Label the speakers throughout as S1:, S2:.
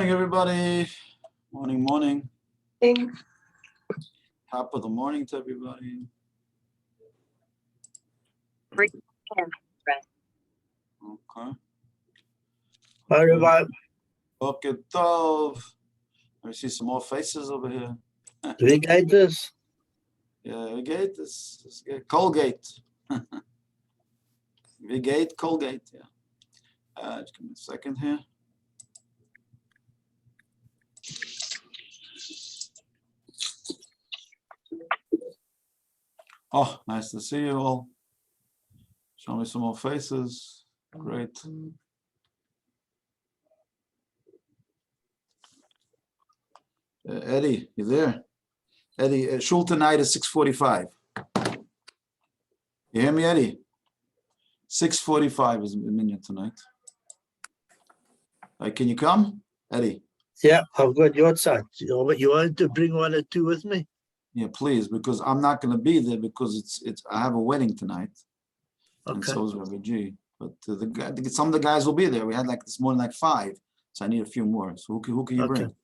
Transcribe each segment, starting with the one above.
S1: morning, everybody. Morning, morning. Top of the morning to everybody. Okay.
S2: Hi, Rabbi.
S1: Okay, Tov. I see some more faces over here.
S2: We got this.
S1: Yeah, we get this. Colgate. We get Colgate, yeah. Just give me a second here. Oh, nice to see you all. Show me some more faces. Great. Eddie, you there? Eddie, shul tonight is 6:45. You hear me, Eddie? 6:45 is minyan tonight. Can you come, Eddie?
S2: Yeah, I've got your side. You want to bring one or two with me?
S1: Yeah, please, because I'm not going to be there because I have a wedding tonight.
S2: Okay.
S1: And so is Rabbi G. But some of the guys will be there. We had like this morning like 5, so I need a few more. So who can you bring?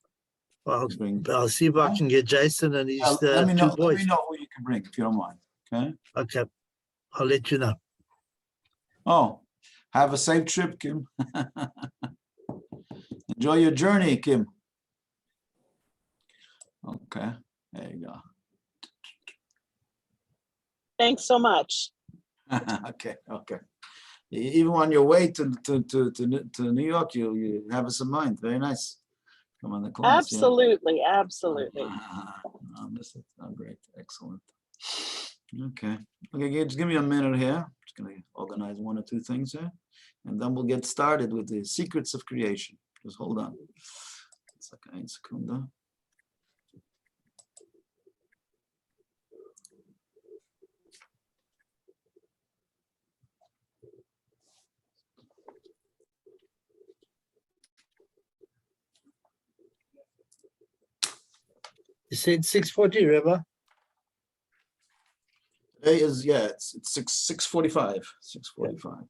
S2: Well, I'll see if I can get Jason and his 2 boys.
S1: Let me know who you can bring if you don't mind. Okay.
S2: Okay, I'll let you know.
S1: Oh, have a safe trip, Kim. Enjoy your journey, Kim. Okay, there you go.
S3: Thanks so much.
S1: Okay. Even on your way to New York, you have us in mind. Very nice. Come on the class.
S3: Absolutely,
S1: Yeah.
S3: absolutely.
S1: I'll miss it. Oh, great, excellent. Okay, just give me a minute here. Just gonna organize 1 or 2 things here, and then we'll get started with the secrets of creation. Just hold on. One second.
S2: You said 6:40, Rabbi?
S1: Today is it's 6:45. 6:45.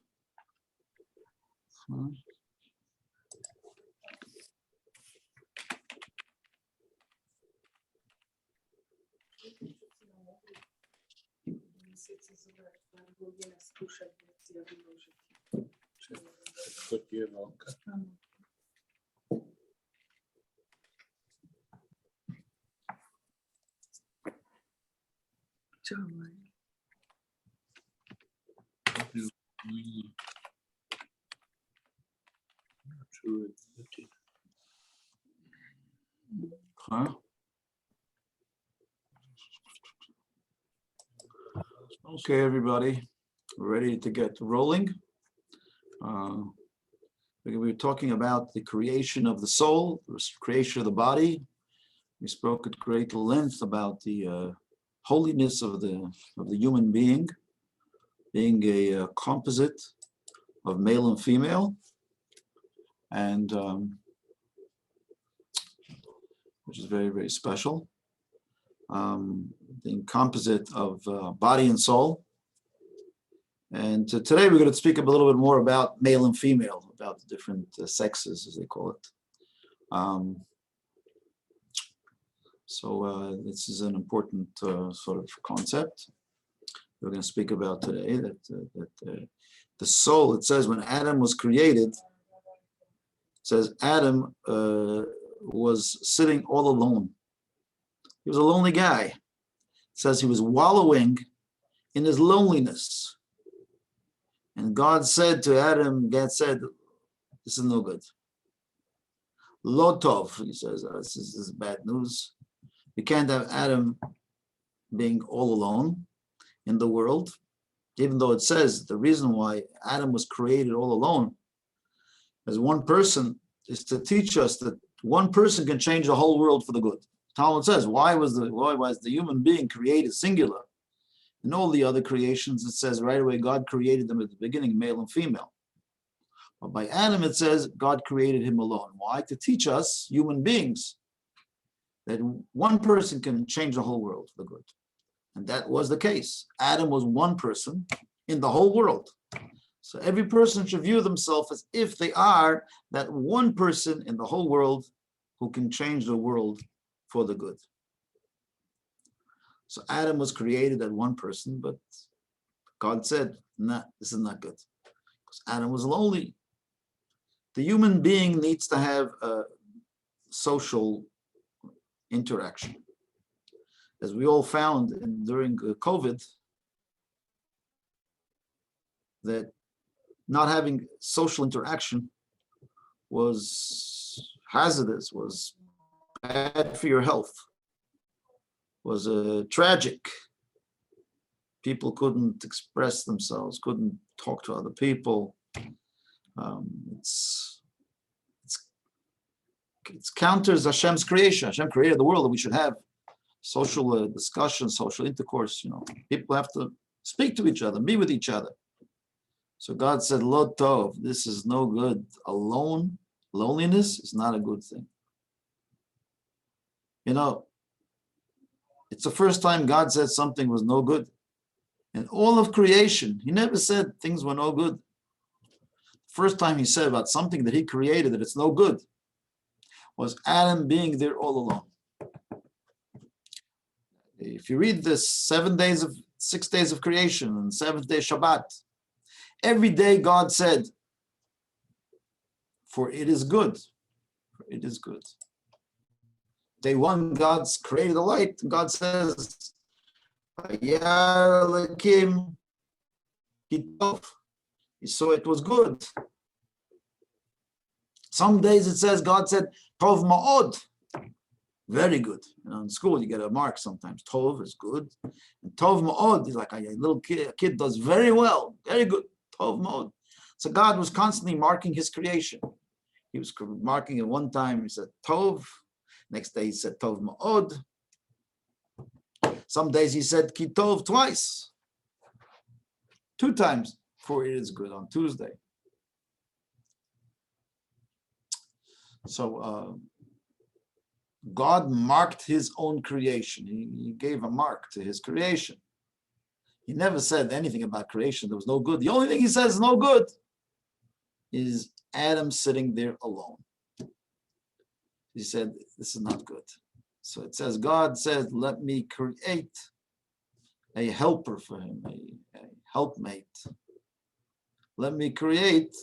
S1: Huh? Okay, everybody, we're ready to get rolling. We were talking about the creation of the soul, the creation of the body. We spoke at great length about the holiness of the human being a composite of male and female, and which is very, very special. The composite of body and soul. And today we're going to speak a little bit more about male and female, about the different sexes, as they call it. So this is an important sort of concept we're going to speak about today, that the soul, it says when Adam was created, it says Adam was sitting all alone. He was a lonely guy. It says he was wallowing in his loneliness. And God said to Adam, this is no good. Lo tov, he says, this is bad news. We can't have Adam being all alone in the world, even though it says the reason why Adam was created all alone as one person is to teach us that one person can change the whole world for the good. Talmud says, why was the human being created singular? In all the other creations, it says right away, God created them at the beginning, male and female. But by Adam, it says God created him alone. Why? To teach us, human beings, that one person can change the whole world for the good. And that was the case. Adam was one person in the whole world. So every person should view themselves as if they are that one person in the whole world who can change the world for the good. So Adam was created as one person, but God said, nah, this is not good. Because Adam was lonely. The human being needs to have a social interaction. As we all found during COVID, that not having social interaction was hazardous, was bad for your health, was tragic. People couldn't express themselves, couldn't talk to other people. It counters Hashem's creation. Hashem created the world that we should have social discussion, social intercourse. People have to speak to each other, be with each other. So God said, Lo tov, this is no good. Alone, loneliness is not a good thing. It's the first time God said something was no good. In all of creation, he never said things were no good. First time he said about something that he created that it's no good was Adam being there all alone. If you read this 6 days of creation and 7th day Shabbat, every day God said, for it is good. For it is good. Day 1, God's created the light. God says, he saw it was good. Some days it says, God said, Tov ma'od. Very good. In school, you get a mark sometimes. Tov is good. And Tov ma'od is like a little kid. A kid does very well. Very good. Tov ma'od. So God was constantly marking his creation. He was marking it one time. He said, Tov. Next day he said, Tov ma'od. Some days he said, Ki tov twice. 2 times. For it is good on Tuesday. So God marked his own creation. He gave a mark to his creation. He never said anything about creation that was no good. The only thing he says no good is Adam sitting there alone. He said, this is not good. So it says, God said, let me create a helper for him, a helpmate. Let me create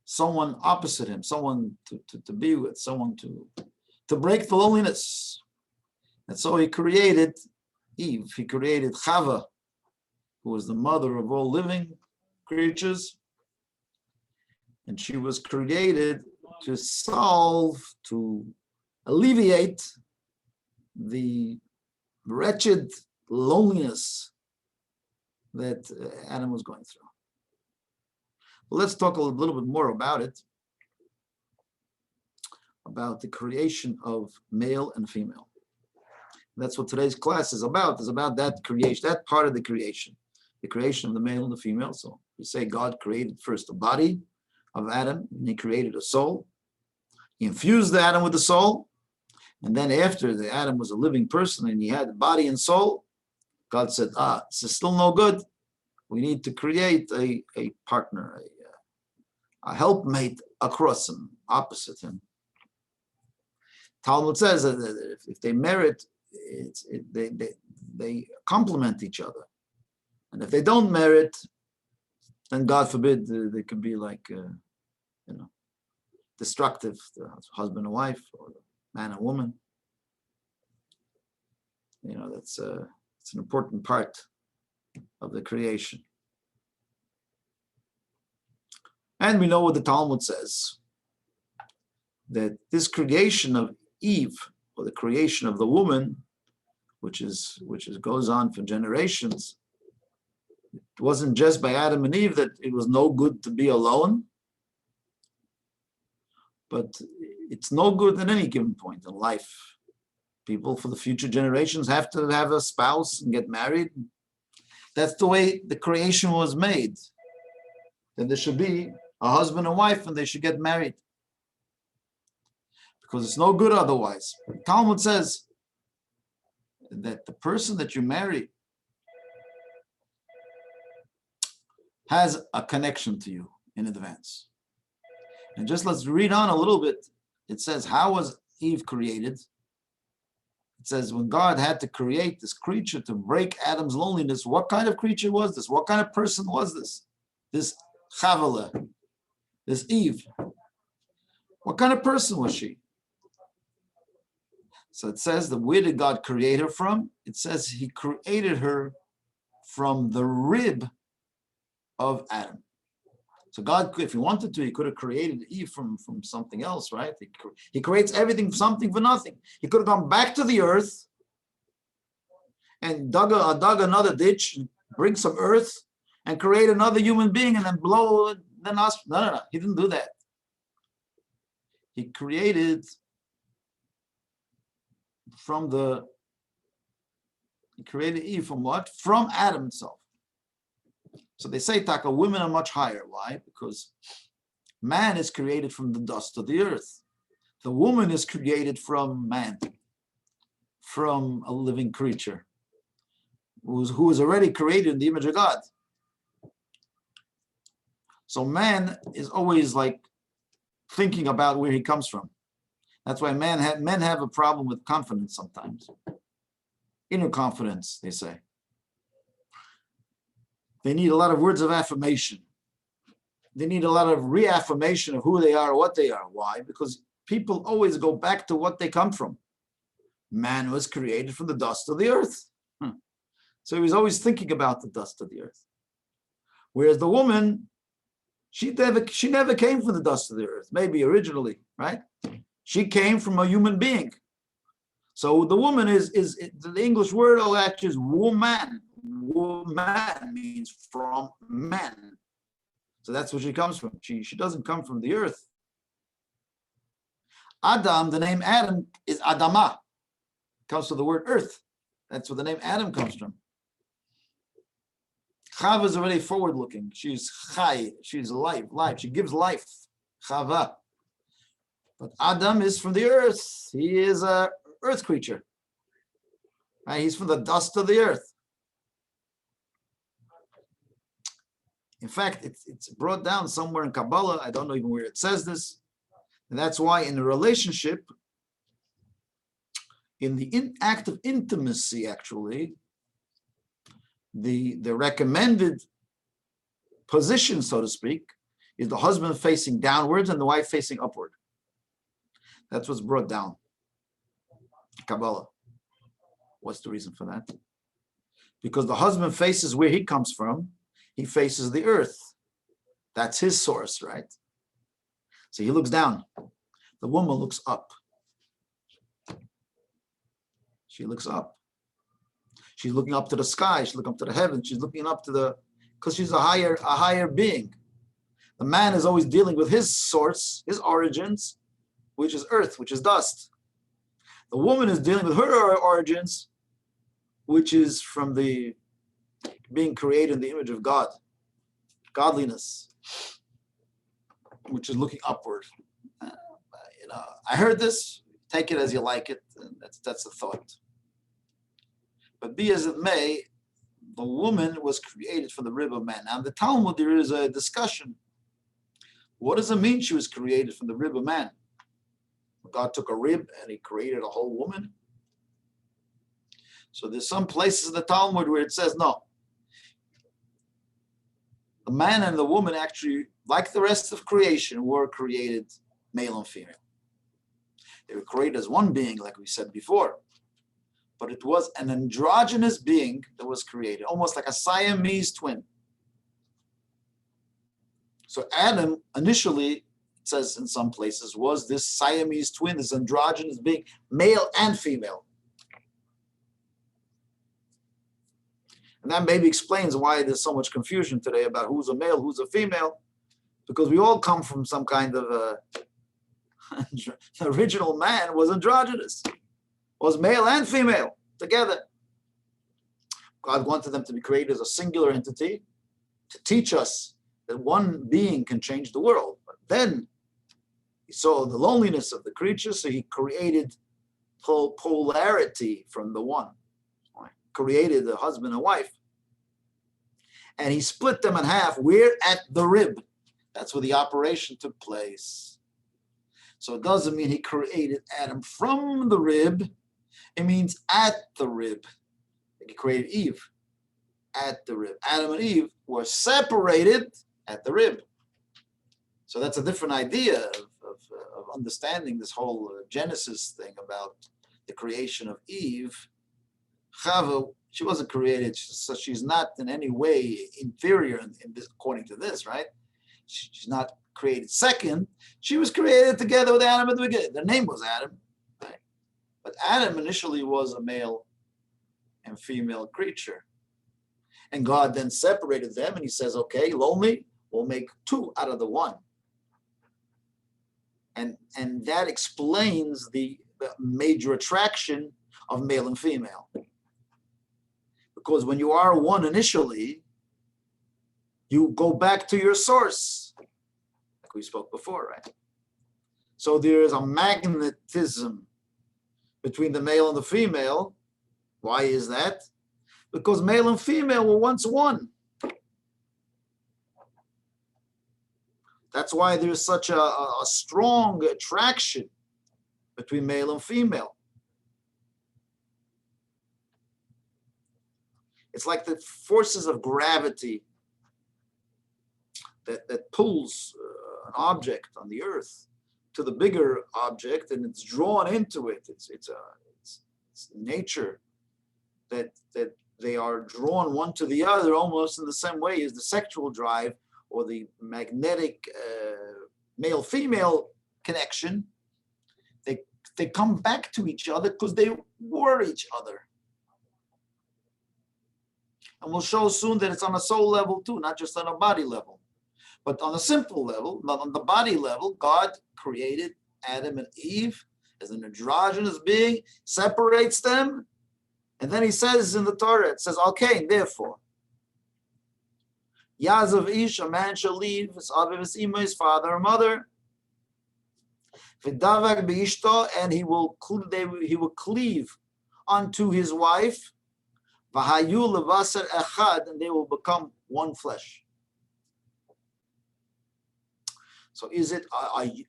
S1: someone opposite him, someone to be with, someone to break the loneliness. And so he created Eve. He created Chava, who was the mother of all living creatures. And she was created to alleviate the wretched loneliness that Adam was going through. Well, let's talk a little bit more about it, about the creation of male and female. That's what today's class is about that creation, that part of the creation of the male and the female. So we say God created first the body of Adam, and he created a soul. He infused the Adam with the soul, and then after the Adam was a living person and he had the body and soul, God said, this is still no good. We need to create a partner, a helpmate across him, opposite him. Talmud says that if they merit, they complement each other. And if they don't merit, then God forbid, they could be like, destructive, the husband and wife, or man and woman. It's an important part of the creation. And we know what the Talmud says, that this creation of Eve, or the creation of the woman, which goes on for generations, it wasn't just by Adam and Eve that it was no good to be alone, but it's no good at any given point in life. People for the future generations have to have a spouse and get married. That's the way the creation was made. Then there should be a husband and wife, and they should get married. Because it's no good otherwise. Talmud says that the person that you marry has a connection to you in advance. And just let's read on a little bit. It says, how was Eve created? It says, when God had to create this creature to break Adam's loneliness, what kind of creature was this? What kind of person was this? This Chavala, this Eve. What kind of person was she? So it says that where did God create her from? It says he created her from the rib of Adam. So God, if he wanted to, he could have created Eve from something else, right? He creates everything, something for nothing. He could have gone back to the earth and dug another ditch, bring some earth, and create another human being and then blow it. No. He didn't do that. He created Eve from what? From Adam himself. So they say, Taka, women are much higher. Why? Because man is created from the dust of the earth. The woman is created from man, from a living creature who is already created in the image of God. So man is always like thinking about where he comes from. That's why men have a problem with confidence sometimes. Inner confidence, they say. They need a lot of words of affirmation. They need a lot of reaffirmation of who they are or what they are. Why? Because people always go back to what they come from. Man was created from the dust of the earth. So he was always thinking about the dust of the earth. Whereas the woman, she never came from the dust of the earth, maybe originally, right? She came from a human being. So the woman is the English word actually is woman. Woman means from man. So that's where she comes from. She doesn't come from the earth. Adam, the name Adam is Adama. It comes from the word earth. That's where the name Adam comes from. Chava is already forward looking. She's chai. She's life. She gives life. Chava. But Adam is from the earth. He is a earth creature. Right? He's from the dust of the earth. In fact, it's brought down somewhere in Kabbalah. I don't know even where it says this. And that's why in a relationship, in the act of intimacy, actually, the recommended position, so to speak, is the husband facing downwards and the wife facing upward. That's what's brought down. Kabbalah. What's the reason for that? Because the husband faces where he comes from. He faces the earth. That's his source, right? So he looks down. The woman looks up. She looks up. She's looking up to the sky. She's looking up to the heavens. She's looking up to because she's a higher being. The man is always dealing with his source, his origins, which is earth, which is dust. The woman is dealing with her origins, which is from the being created in the image of God, godliness, which is looking upward. I heard this. Take it as you like it. And that's the thought. But be as it may, the woman was created from the rib of man. Now in the Talmud, there is a discussion. What does it mean she was created from the rib of man? God took a rib and he created a whole woman. So there's some places in the Talmud where it says no. The man and the woman actually, like the rest of creation, were created male and female. They were created as one being, like we said before. But it was an androgynous being that was created, almost like a Siamese twin. So Adam, initially, it says in some places, was this Siamese twin, this androgynous being, male and female. And that maybe explains why there's so much confusion today about who's a male, who's a female, because we all come from some kind of the original man was androgynous, was male and female together. God wanted them to be created as a singular entity to teach us that one being can change the world. But then he saw the loneliness of the creature, so he created polarity from the one. Created a husband and wife. And he split them in half. Where? At the rib. That's where the operation took place. So it doesn't mean he created Adam from the rib. It means at the rib. Like he created Eve at the rib. Adam and Eve were separated at the rib. So that's a different idea of understanding this whole Genesis thing about the creation of Eve. Chava, she wasn't created, so she's not in any way inferior in this, according to this, right? She's not created second. She was created together with Adam at the beginning. Their name was Adam, right? But Adam initially was a male and female creature. And God then separated them, and he says, okay, lonely, we'll make two out of the one. And that explains the major attraction of male and female. Because when you are one initially, you go back to your source, like we spoke before, right? So there is a magnetism between the male and the female. Why is that? Because male and female were once one. That's why there's such a strong attraction between male and female. It's like the forces of gravity that pulls an object on the earth to the bigger object, and it's drawn into it. It's nature that they are drawn one to the other almost in the same way as the sexual drive or the magnetic male-female connection. They come back to each other because they were each other. And we'll show soon that it's on a soul level too, not just on a body level. But on a simple level, not on the body level, God created Adam and Eve as an androgynous being, separates them, and then he says in the Torah, it says, okay, therefore, Yazav Ish, a man shall leave his Aviv, his Ima, his father or mother, V'davak Beishto, and he will cleave unto his wife, V'hayu levaser echad, and they will become one flesh. So is it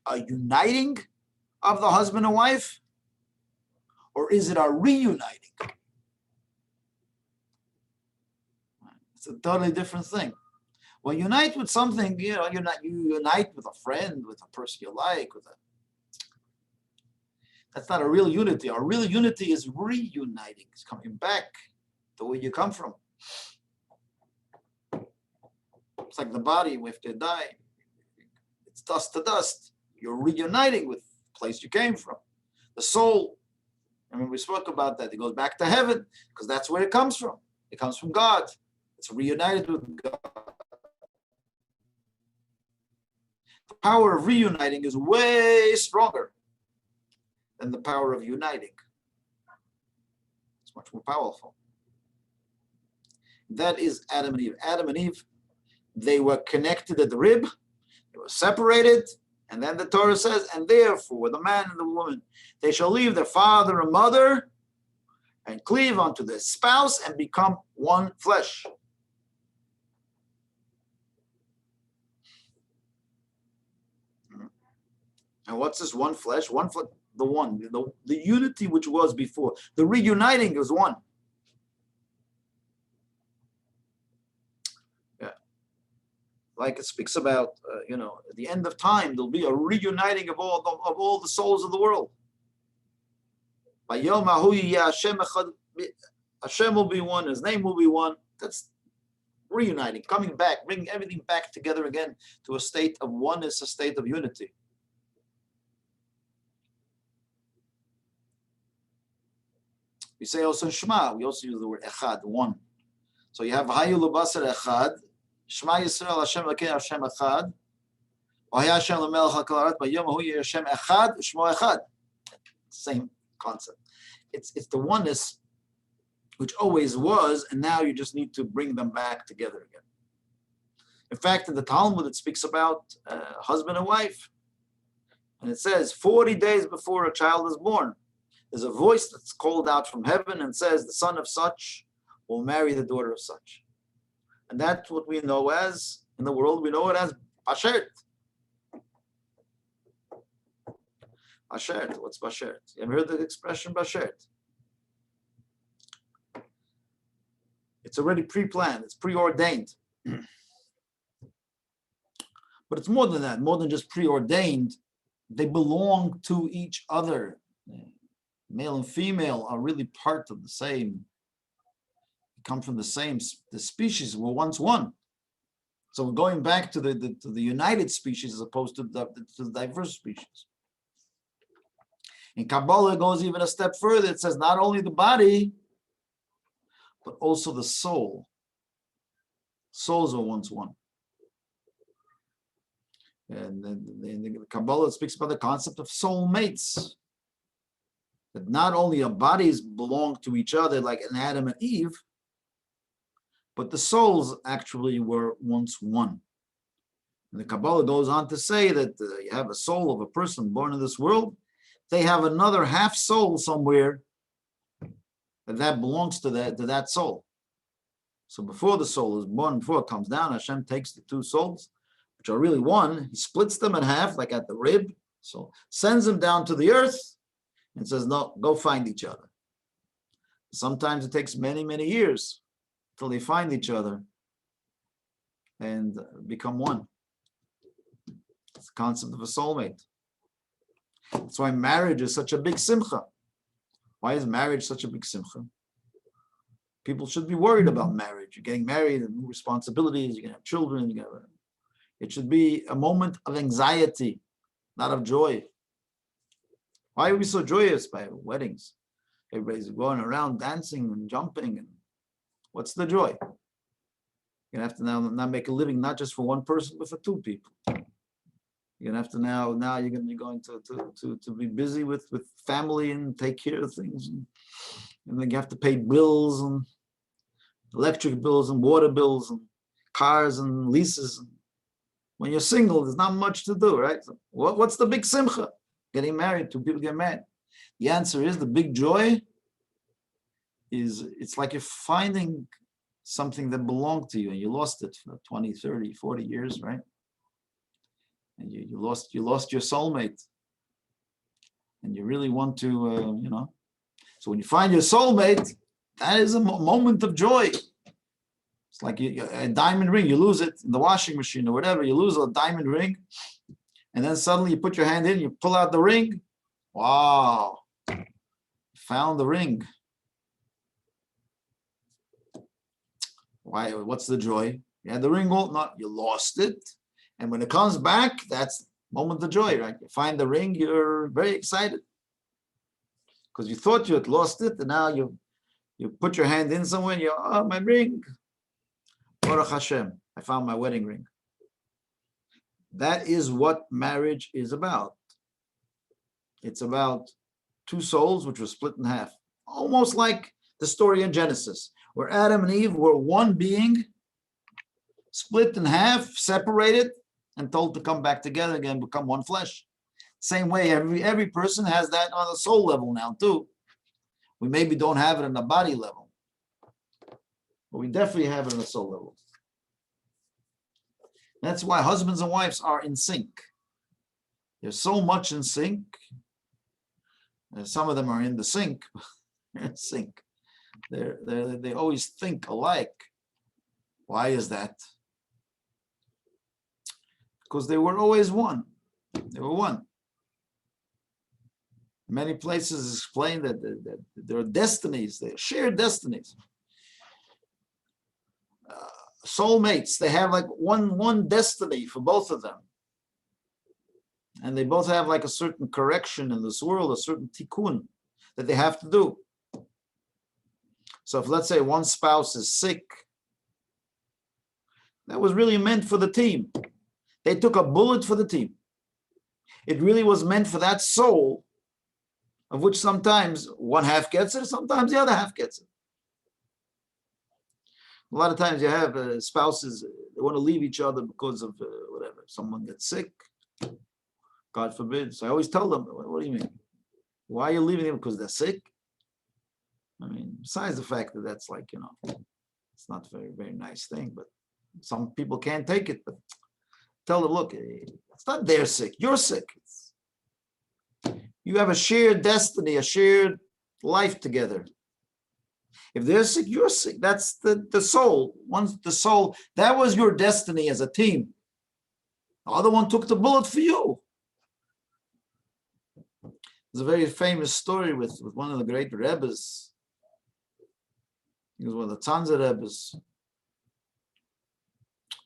S1: a uniting of the husband and wife, or is it a reuniting? It's a totally different thing. Well, unite with something, you unite with a friend, with a person you like, that's not a real unity. Our real unity is reuniting. It's coming back to where you come from. It's like the body, if they die, it's dust to dust. You're reuniting with the place you came from. The soul, and when we spoke about that, it goes back to heaven because that's where it comes from. It comes from God. It's reunited with God. The power of reuniting is way stronger than the power of uniting. It's much more powerful. That is Adam and Eve. Adam and Eve, they were connected at the rib, they were separated, and then the Torah says, and therefore the man and the woman, they shall leave their father and mother and cleave unto their spouse and become one flesh. And what's this one flesh? One flesh, the unity which was before. The reuniting is one. Yeah. Like it speaks about, at the end of time, there'll be a reuniting of all the souls of the world. Hashem will be one, his name will be one. That's reuniting, coming back, bringing everything back together again to a state of oneness, a state of unity. We say also in Shema, we also use the word echad, one. So you have Hayu L'Basar echad, Shema Yisrael Hashem Elokeinu Hashem echad, V'haya Hashem L'melech HaKol Haaretz, B'yom Hahu Hashem echad, Shmo echad. Same concept. It's the oneness which always was, and now you just need to bring them back together again. In fact, in the Talmud, it speaks about husband and wife. And it says, 40 days before a child is born, there's a voice that's called out from heaven and says, the son of such will marry the daughter of such. And that's what we know as, in the world, we know it as bashert. Bashert, what's bashert? You ever heard the expression bashert? It's already pre-planned, it's preordained. But it's more than that, more than just preordained. They belong to each other. Male and female are really part of the same, come from the same, the species were once one. So we're going back to the united species as opposed to the diverse species. In Kabbalah, it goes even a step further. It says not only the body, but also the soul. Souls were once one. And then the Kabbalah speaks about the concept of soulmates. That not only our bodies belong to each other like an Adam and Eve, but the souls actually were once one. And the Kabbalah goes on to say that you have a soul of a person born in this world, they have another half soul somewhere that belongs to that soul. So before the soul is born, before it comes down, Hashem takes the two souls, which are really one, he splits them in half, like at the rib, so sends them down to the earth, and says, no, go find each other. Sometimes it takes many, many years till they find each other and become one. It's the concept of a soulmate. That's why marriage is such a big simcha. Why is marriage such a big simcha? People should be worried about marriage. You're getting married and new responsibilities, you're going to have children. It should be a moment of anxiety, not of joy. Why are we so joyous by weddings? Everybody's going around dancing and jumping. And what's the joy? You're going to have to now make a living, not just for one person, but for two people. You're going to have to now you're going to be busy with family and take care of things. And then you have to pay bills and electric bills and water bills and cars and leases. When you're single, there's not much to do, right? So what's the big simcha? Getting married, two people get married. The answer is the big joy is it's like you're finding something that belonged to you and you lost it for 20, 30, 40 years, right? And you lost your soulmate. And you really want to, So when you find your soulmate, that is a moment of joy. It's like a diamond ring, you lose it in the washing machine or whatever, you lose a diamond ring, and then suddenly you put your hand in, you pull out the ring. Wow, found the ring. Why? What's the joy? You had the ring, not you lost it. And when it comes back, that's moment of joy, right? You find the ring, you're very excited. Because you thought you had lost it, and now you put your hand in somewhere, and you're, oh, my ring. Baruch Hashem, I found my wedding ring. That is what marriage is about. It's about two souls which were split in half. Almost like the story in Genesis, where Adam and Eve were one being, split in half, separated, and told to come back together again, become one flesh. Same way, every person has that on the soul level now too. We maybe don't have it on the body level, but we definitely have it on the soul level. That's why husbands and wives are in sync. They're so much in sync. Some of them are in the sink. They're in sync. They always think alike. Why is that? Because they were always one. They were one. Many places explain that there are destinies, they are shared destinies. Soulmates, they have like one destiny for both of them. And they both have like a certain correction in this world, a certain tikkun that they have to do. So if let's say one spouse is sick, that was really meant for the team. They took a bullet for the team. It really was meant for that soul, of which sometimes one half gets it, sometimes the other half gets it. A lot of times you have spouses, they want to leave each other because of whatever. Someone gets sick, God forbid. So I always tell them, what do you mean? Why are you leaving them? Because they're sick? I mean, besides the fact that that's like, it's not a very, very nice thing, but Some people can't take it, but tell them, look, it's not they're sick, you're sick. You have a shared destiny, a shared life together. If they're sick, you're sick. That's the soul. Once the soul, that was your destiny as a team. The other one took the bullet for you. There's a very famous story with one of the great Rebbes. He was one of the Tanzer Rebbes.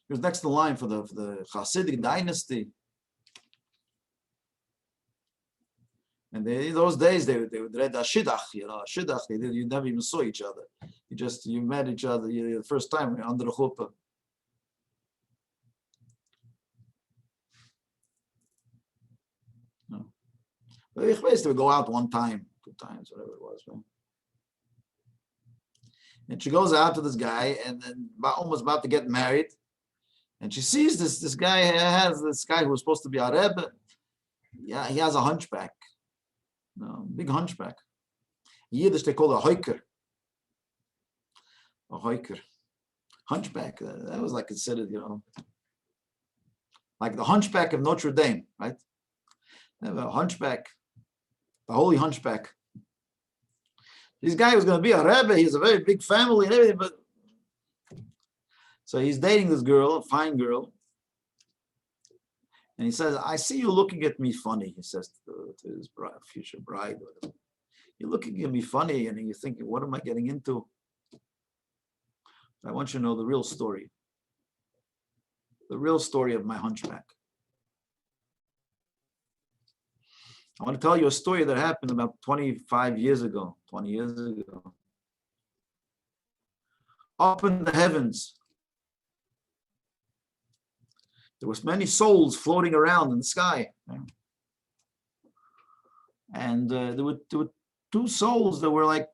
S1: He was next in line for the Hasidic dynasty. And in those days, they would read a shidduch, shidduch. You never even saw each other. You met each other the first time under the chuppah. No. But they would go out one time, 2 times, whatever it was. Right? And she goes out to this guy, and then almost about to get married. And she sees this guy has this guy who was supposed to be a Rebbe. Yeah, he has a hunchback. No, big hunchback. In Yiddish, they call it a hoiker. A hoiker. Hunchback. That was like considered, like the hunchback of Notre Dame, right? They have a hunchback, the holy hunchback. This guy was going to be a Rebbe. He has a very big family and everything, but so he's dating this girl, a fine girl. And he says, I see you looking at me funny, he says to his future bride. You're looking at me funny, and you're thinking, what am I getting into? I want you to know the real story. The real story of my hunchback. I want to tell you a story that happened about 25 years ago, 20 years ago. Up in the heavens, there was many souls floating around in the sky. And there were 2 souls that were like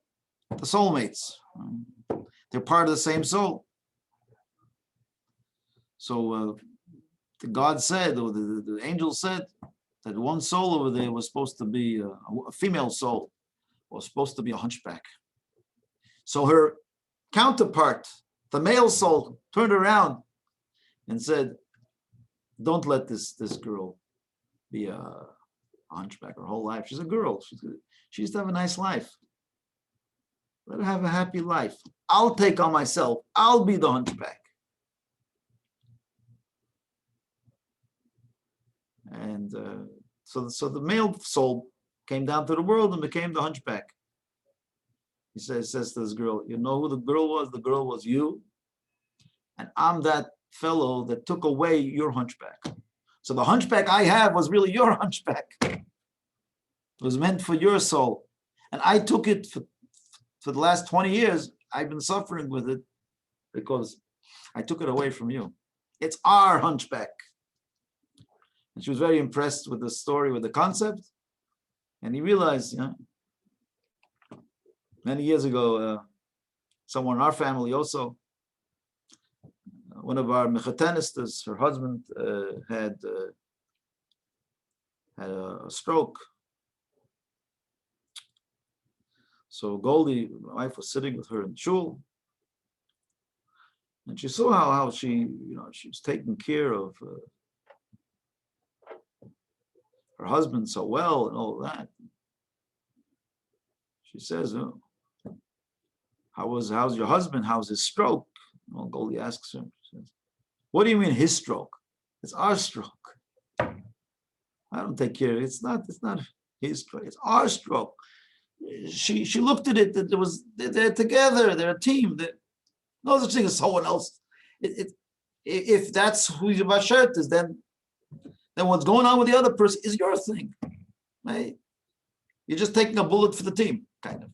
S1: the soulmates. They're part of the same soul. So the God said, or the angel said, that one soul over there was supposed to be a female soul, was supposed to be a hunchback. So her counterpart, the male soul, turned around and said, don't let this girl be a hunchback her whole life. She's a girl. She used to have a nice life. Let her have a happy life. I'll take on myself. I'll be the hunchback. And so the male soul came down to the world and became the hunchback. He says to this girl, you know who the girl was? The girl was you. And I'm that fellow that took away your hunchback. So the hunchback I have was really your hunchback. It was meant for your soul. And I took it for the last 20 years. I've been suffering with it because I took it away from you. It's our hunchback. And she was very impressed with the story, with the concept. And he realized, many years ago, someone in our family also, one of our mechatenistas, her husband had a stroke. So Goldie, my wife, was sitting with her in shul, and she saw how she was taking care of her husband so well and all that. She says, oh, how's your husband? How's his stroke? Well, Goldie asks him, she says, what do you mean his stroke? It's our stroke. I don't take care of it. It's not his stroke. It's our stroke. She looked at it that they're together. They're a team. No such thing as someone else. If that's who your bashert is, then what's going on with the other person is your thing. Right? You're just taking a bullet for the team, kind of.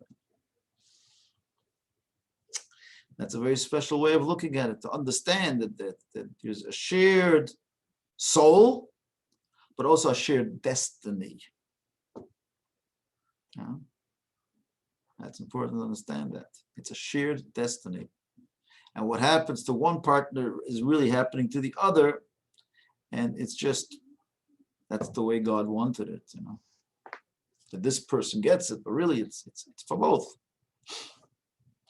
S1: That's a very special way of looking at it, to understand that there's a shared soul, but also a shared destiny. Yeah? That's important to understand that. It's a shared destiny. And what happens to one partner is really happening to the other. And it's just, that's the way God wanted it, That this person gets it, but really it's for both.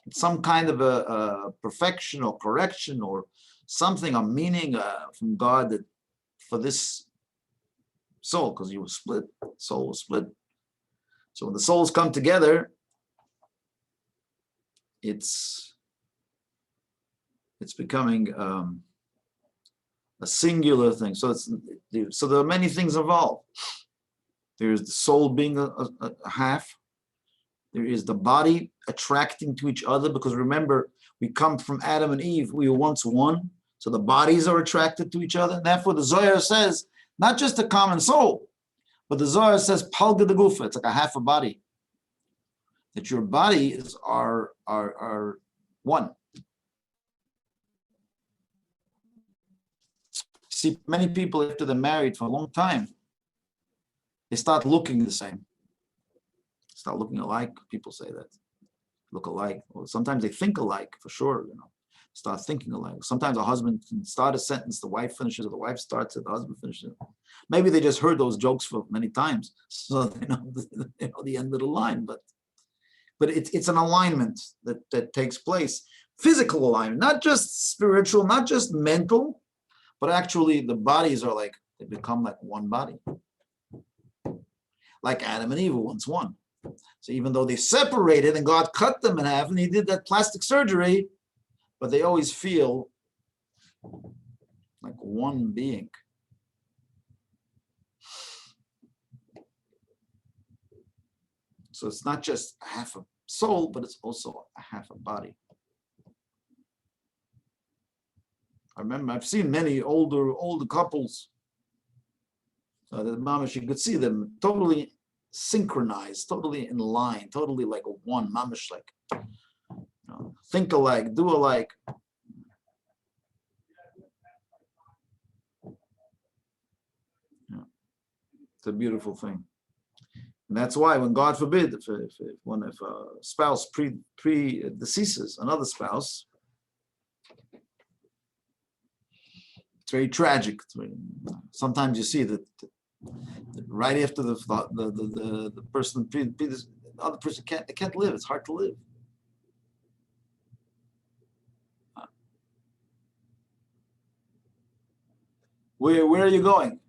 S1: It's some kind of a perfection or correction or something, a meaning from God that for this soul, because you were split, soul was split. So when the souls come together, it's becoming a singular thing. So there are many things involved. There's the soul being a half. There is the body attracting to each other, because remember, we come from Adam and Eve. We were once one. So the bodies are attracted to each other. And therefore, the Zohar says, not just a common soul, but the Zohar says, palga de gufa, it's like a half a body. That your bodies are one. See, many people, after they're married for a long time, they start looking the same. Start looking alike. People say that. Look alike. Well, sometimes they think alike, for sure, Start thinking alike. Sometimes a husband can start a sentence, the wife finishes it, the wife starts it, the husband finishes it. Maybe they just heard those jokes for many times, so they know the end of the line. But it's an alignment that takes place. Physical alignment, not just spiritual, not just mental, but actually the bodies are like, they become like one body. Like Adam and Eve were once one. So even though they separated and God cut them in half and he did that plastic surgery, but they always feel like one being. So it's not just half a soul, but it's also a half a body. I remember I've seen many older couples that mamash, you could see them totally synchronized, totally in line, totally like a one, mamash, like think alike, do alike. Yeah. It's a beautiful thing. And that's why when God forbid, if a spouse predeceases another spouse, it's very tragic. Sometimes you see that right after the person, the other person can't live. It's hard to live. Where are you going?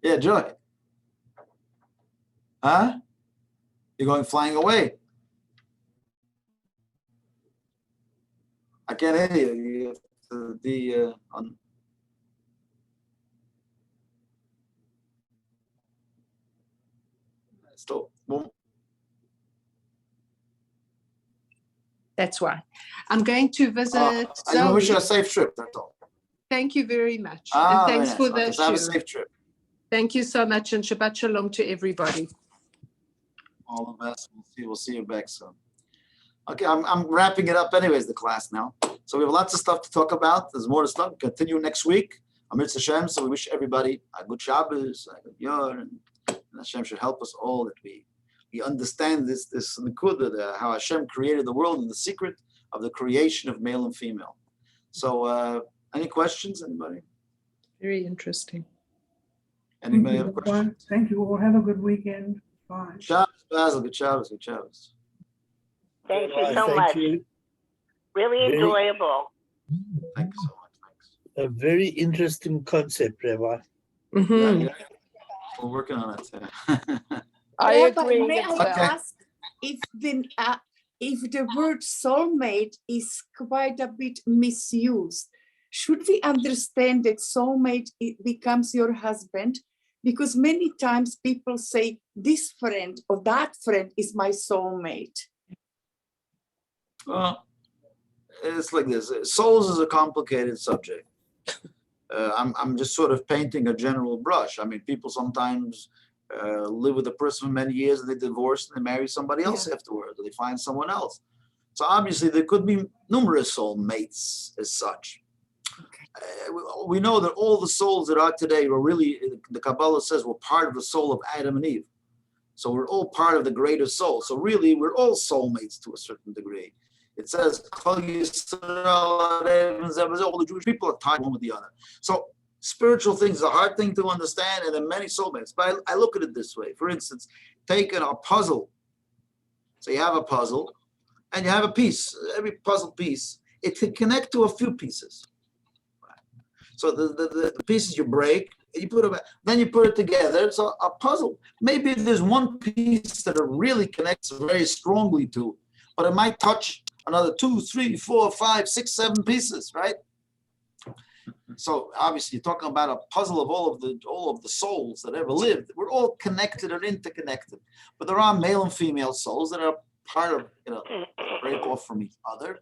S1: Yeah, Joy. Huh? You're going flying away. I can't hear you. You have to be on. Stop. Boom.
S4: That's why. I'm going to visit.
S1: I wish you a safe trip. That's all.
S4: Thank you very much. And thanks for the
S1: have a safe trip.
S4: Thank you so much, and Shabbat Shalom to everybody.
S1: All the best. We'll see you back soon. Okay, I'm wrapping it up anyways, the class now. So we have lots of stuff to talk about. There's more to stuff. Continue next week. Amir Hashem. So we wish everybody a good Shabbos, a good Yor, and Hashem should help us all that we understand this Nikuda, how Hashem created the world and the secret of the creation of male and female. So any questions, anybody?
S4: Very interesting.
S1: Anybody have a question?
S5: Thank you all. Have a good weekend. Bye.
S1: Shabbos, Basil, good Shabbos, good Shabbos.
S3: Thank you so
S2: Thank
S3: much.
S2: you.
S3: Really
S2: Very-
S3: enjoyable.
S1: Thank you so much. Thanks.
S2: A very interesting concept, Rabbi.
S4: Mhm.
S1: Yeah. We're working on it.
S3: I
S6: Rabbi,
S3: agree
S6: may
S3: with
S6: I
S1: that.
S6: ask if the word soulmate is quite a bit misused? Should we understand that soulmate becomes your husband? Because many times people say this friend or that friend is my soulmate.
S1: Well, it's like this. Souls is a complicated subject. I'm just sort of painting a general brush. I mean, people sometimes live with a person for many years and they divorce and they marry somebody else afterwards, or they find someone else. So obviously there could be numerous soulmates as such. We know that all the souls that are today were really, the Kabbalah says, were part of the soul of Adam and Eve. So we're all part of the greater soul. So really, we're all soulmates to a certain degree. It says, all the Jewish people are tied one with the other. So spiritual things is a hard thing to understand, and there are many soulmates. But I look at it this way. For instance, take a puzzle. So you have a puzzle, and you have a piece. Every puzzle piece it can connect to a few pieces. So the pieces you break, you put them, then you put it together. It's a puzzle. Maybe there's one piece that it really connects very strongly to, but it might touch another 2, 3, 4, 5, 6, 7 pieces, right? So obviously, you're talking about a puzzle of all of the souls that ever lived. We're all connected or interconnected, but there are male and female souls that are part of, break off from each other.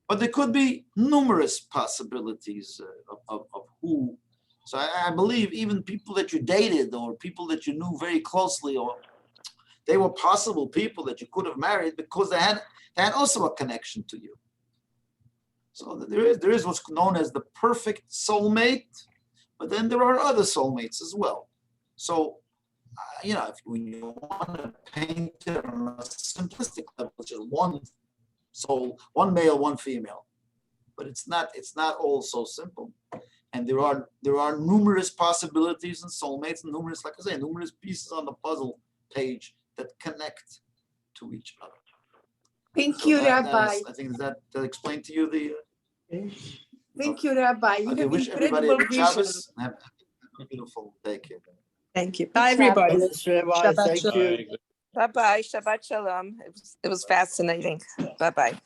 S1: But there could be numerous possibilities of who. So I believe even people that you dated or people that you knew very closely, or they were possible people that you could have married because they had also a connection to you. So there is what's known as the perfect soulmate, but then there are other soulmates as well. So, if you want to paint it on a simplistic level, it's just one soul, one male, one female, but it's not all so simple. And there are numerous possibilities and soulmates, and numerous pieces on the puzzle page that connect to each other.
S6: Thank you, Rabbi.
S1: I think that explained to you the.
S6: Thank you, Rabbi. You
S1: Okay,
S6: have
S1: wish everybody
S6: incredible
S1: a
S6: vision.
S1: Shabbos. Have a beautiful day, kid.
S4: Thank you. Bye, everybody.
S2: Yes, Rabbi,
S4: Shabbat
S2: thank
S4: shalom.
S2: you.
S7: Bye-bye. Shabbat shalom. It was fascinating. Bye-bye.